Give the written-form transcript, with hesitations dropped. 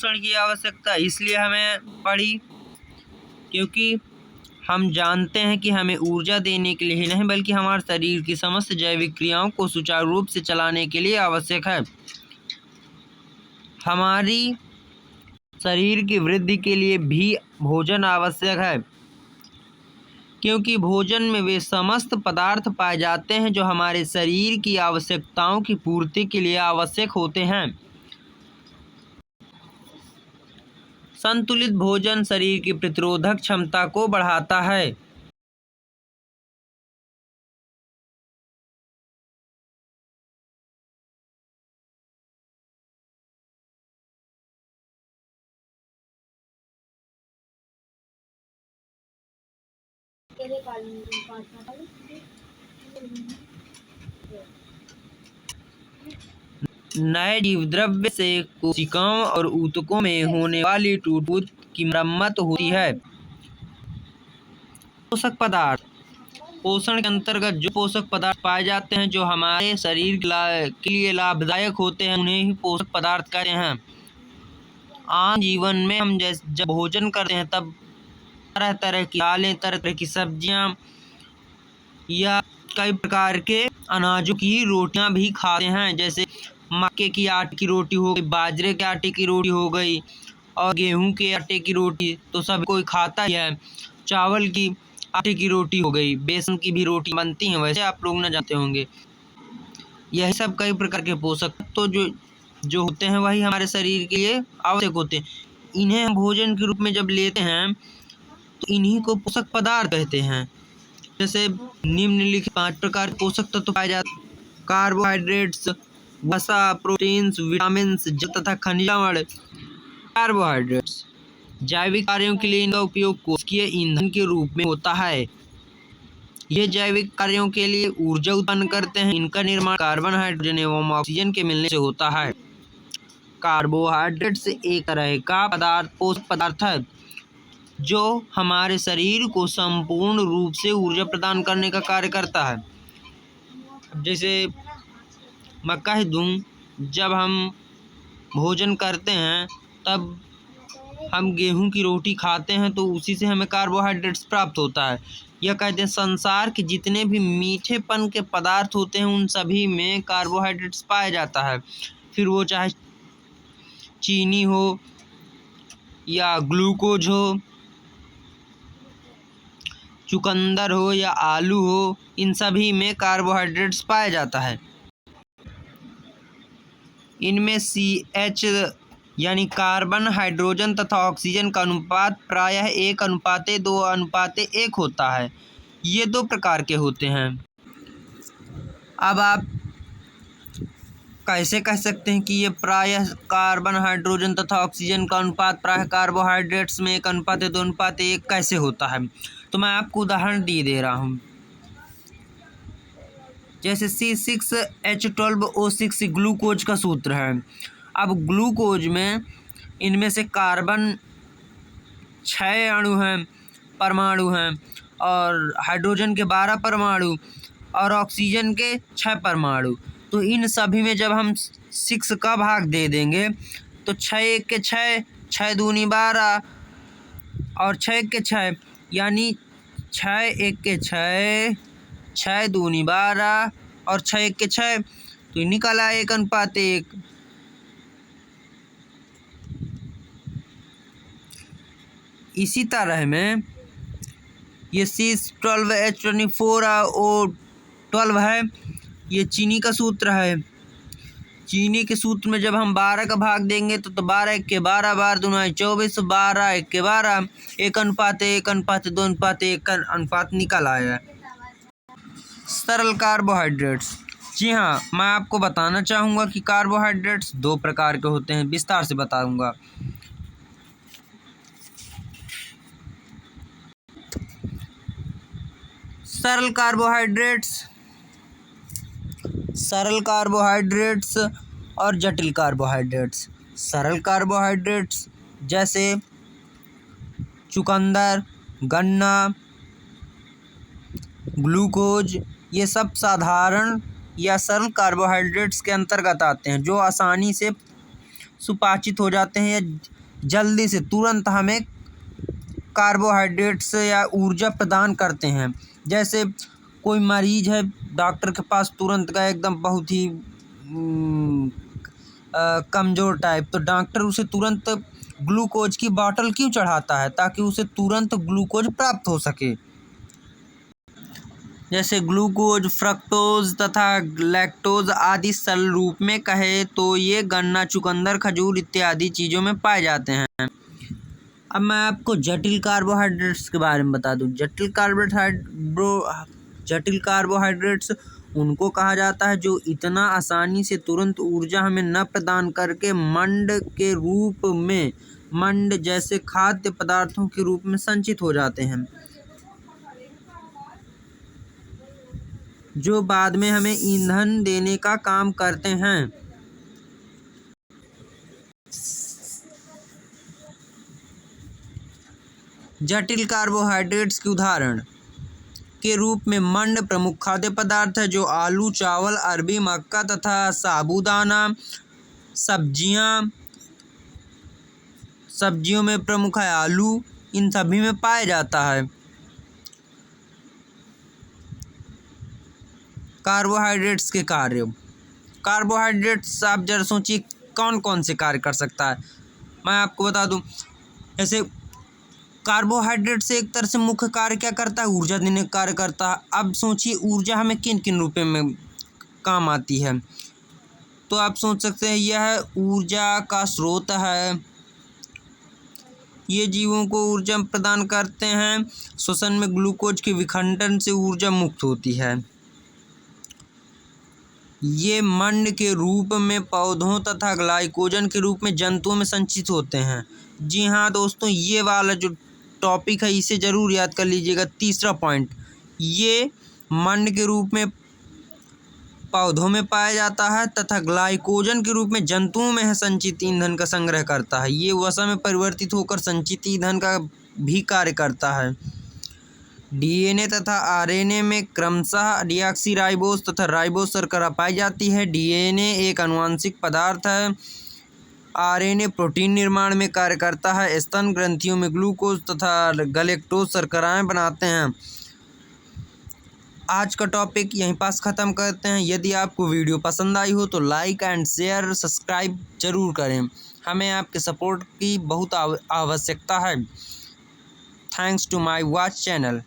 पोषण की आवश्यकता इसलिए हमें पड़ी क्योंकि हम जानते हैं कि हमें ऊर्जा देने के लिए ही नहीं बल्कि हमारे शरीर की समस्त जैविक क्रियाओं को सुचारू रूप से चलाने के लिए आवश्यक है। हमारी शरीर की वृद्धि के लिए भी भोजन आवश्यक है क्योंकि भोजन में वे समस्त पदार्थ पाए जाते हैं जो हमारे शरीर की आवश्यकताओं की पूर्ति के लिए आवश्यक होते हैं। संतुलित भोजन शरीर की प्रतिरोधक क्षमता को बढ़ाता है। नए जीवद्रव्य से कोशिकाओं और ऊतकों में होने वाली टूट की मरम्मत होती है। पोषक पदार्थ पोषण के अंतर्गत जो पोषक पदार्थ पाए जाते हैं जो हमारे शरीर के लिए लाभदायक होते हैं उन्हें ही पोषक पदार्थ कहते हैं। आम जीवन में हम जब भोजन करते हैं तब तरह तरह की दालें, तरह तरह की सब्जियां या कई प्रकार के अनाजों की रोटियां भी खाते हैं, जैसे मक्के की आटे की रोटी हो गई, बाजरे के आटे की रोटी हो गई और गेहूं के आटे की रोटी तो सब कोई खाता ही है। चावल की आटे की रोटी हो गई, बेसन की भी रोटी बनती हैं, वैसे आप लोग न जानते होंगे। यही सब कई प्रकार के पोषक तो जो होते हैं वही हमारे शरीर के लिए आवश्यक होते हैं। इन्हें हम भोजन के रूप में जब लेते हैं तो इन्हीं को पोषक पदार्थ कहते हैं। जैसे निम्नलिखित 5 प्रकार के पोषक तत्व पाए जाते हैं: कार्बोहाइड्रेट्स, वसा, प्रोटीन्स, विटामिन्स तथा खनिजाम्ल। कार्बोहाइड्रेट्स जैविक कार्यों के लिए इनका उपयोग कोशिकीय ईंधन के रूप में होता है। ये जैविक कार्यों के लिए ऊर्जा उत्पन्न करते हैं। इनका निर्माण कार्बन, हाइड्रोजन एवं ऑक्सीजन के मिलने से होता है। कार्बोहाइड्रेट्स एक तरह का पोषक पदार्थ है जो हमारे शरीर को संपूर्ण रूप से ऊर्जा प्रदान करने का कार्य करता है। जैसे मैं कह दूं, जब हम भोजन करते हैं तब हम गेहूं की रोटी खाते हैं तो उसी से हमें कार्बोहाइड्रेट्स प्राप्त होता है। यह कहते हैं संसार के जितने भी मीठेपन के पदार्थ होते हैं उन सभी में कार्बोहाइड्रेट्स पाया जाता है, फिर वो चाहे चीनी हो या ग्लूकोज हो, चुकंदर हो या आलू हो, इन सभी में कार्बोहाइड्रेट्स पाया जाता है। इनमें CH यानी कार्बन, हाइड्रोजन तथा ऑक्सीजन का अनुपात प्रायः 1:2:1 होता है। ये 2 प्रकार के होते हैं। अब आप कैसे कह सकते हैं कि ये प्रायः कार्बन, हाइड्रोजन तथा ऑक्सीजन का अनुपात प्रायः कार्बोहाइड्रेट्स में 1:2:1 कैसे होता है? तो मैं आपको उदाहरण दे रहा हूँ। जैसे C6H12O6 ग्लूकोज का सूत्र है। अब ग्लूकोज में इनमें से कार्बन 6 अणु हैं, परमाणु हैं, और हाइड्रोजन के 12 परमाणु और ऑक्सीजन के 6 परमाणु। तो इन सभी में जब हम 6 का भाग दे देंगे तो 6 के 6, 6 दूनी 12 और 6 के 6 यानी 6 के 6, 6 दूनी 12 और 6 के 6, तो निकला 1:1। इसी तरह में ये C12H24O12 है, ये चीनी का सूत्र है। चीनी के सूत्र में जब हम 12 का भाग देंगे तो 12 के 12, 12 दूना 24, 12 1 के 12, 1:1:2:1 का अनुपात निकल आया। सरल कार्बोहाइड्रेट्स। जी हाँ, मैं आपको बताना चाहूँगा कि कार्बोहाइड्रेट्स 2 प्रकार के होते हैं, विस्तार से बताऊँगा। सरल कार्बोहाइड्रेट्स और जटिल कार्बोहाइड्रेट्स। सरल कार्बोहाइड्रेट्स जैसे चुकंदर, गन्ना, ग्लूकोज, ये सब साधारण या सरल कार्बोहाइड्रेट्स के अंतर्गत आते हैं जो आसानी से सुपाचित हो जाते हैं या जल्दी से तुरंत हमें कार्बोहाइड्रेट्स या ऊर्जा प्रदान करते हैं। जैसे कोई मरीज है, डॉक्टर के पास तुरंत गए, एकदम बहुत ही कमज़ोर टाइप, तो डॉक्टर उसे तुरंत ग्लूकोज की बॉटल क्यों चढ़ाता है? ताकि उसे तुरंत ग्लूकोज प्राप्त हो सके। जैसे ग्लूकोज, फ्रक्टोज तथा लैक्टोज आदि सरल रूप में कहे तो ये गन्ना, चुकंदर, खजूर इत्यादि चीज़ों में पाए जाते हैं। अब मैं आपको जटिल कार्बोहाइड्रेट्स के बारे में बता दूं। जटिल कार्बोहाइड्रेट्स उनको कहा जाता है जो इतना आसानी से तुरंत ऊर्जा हमें न प्रदान करके मंड जैसे खाद्य पदार्थों के रूप में संचित हो जाते हैं, जो बाद में हमें ईंधन देने का काम करते हैं। जटिल कार्बोहाइड्रेट्स के उदाहरण के रूप में मंड प्रमुख खाद्य पदार्थ है, जो आलू, चावल, अरबी, मक्का तथा साबूदाना, सब्जियों में प्रमुख है आलू, इन सभी में पाया जाता है। कार्बोहाइड्रेट्स के कार्य। कार्बोहाइड्रेट्स आप जरा सोचिए कौन कौन से कार्य कर सकता है। मैं आपको बता दूं, जैसे कार्बोहाइड्रेट से एक तरह से मुख्य कार्य क्या करता है? ऊर्जा देने का कार्य करता है। अब सोचिए ऊर्जा हमें किन किन रूपों में काम आती है, तो आप सोच सकते हैं यह ऊर्जा का स्रोत है। ये जीवों को ऊर्जा प्रदान करते हैं। श्वसन में ग्लूकोज के विखंडन से ऊर्जा मुक्त होती है। ये मंड के रूप में पौधों तथा ग्लाइकोजन के रूप में जंतुओं में संचित होते हैं। जी हाँ दोस्तों, ये वाला जो टॉपिक है इसे ज़रूर याद कर लीजिएगा। तीसरा पॉइंट, ये मंड के रूप में पौधों में पाया जाता है तथा ग्लाइकोजन के रूप में जंतुओं में है संचित ईंधन का संग्रह करता है। ये वसा में परिवर्तित होकर संचित ईंधन का भी कार्य करता है। डीएनए तथा आरएनए में क्रमशः डीऑक्सीराइबोस तथा राइबोस शर्करा पाई जाती है। डीएनए एक आनुवंशिक पदार्थ है। आरएनए प्रोटीन निर्माण में कार्य करता है। स्तन ग्रंथियों में ग्लूकोज तथा गलेक्टोज शर्कराएं बनाते हैं। आज का टॉपिक यहीं पास ख़त्म करते हैं। यदि आपको वीडियो पसंद आई हो तो लाइक एंड शेयर, सब्सक्राइब जरूर करें। हमें आपके सपोर्ट की बहुत आवश्यकता है। Thanks to my watch channel.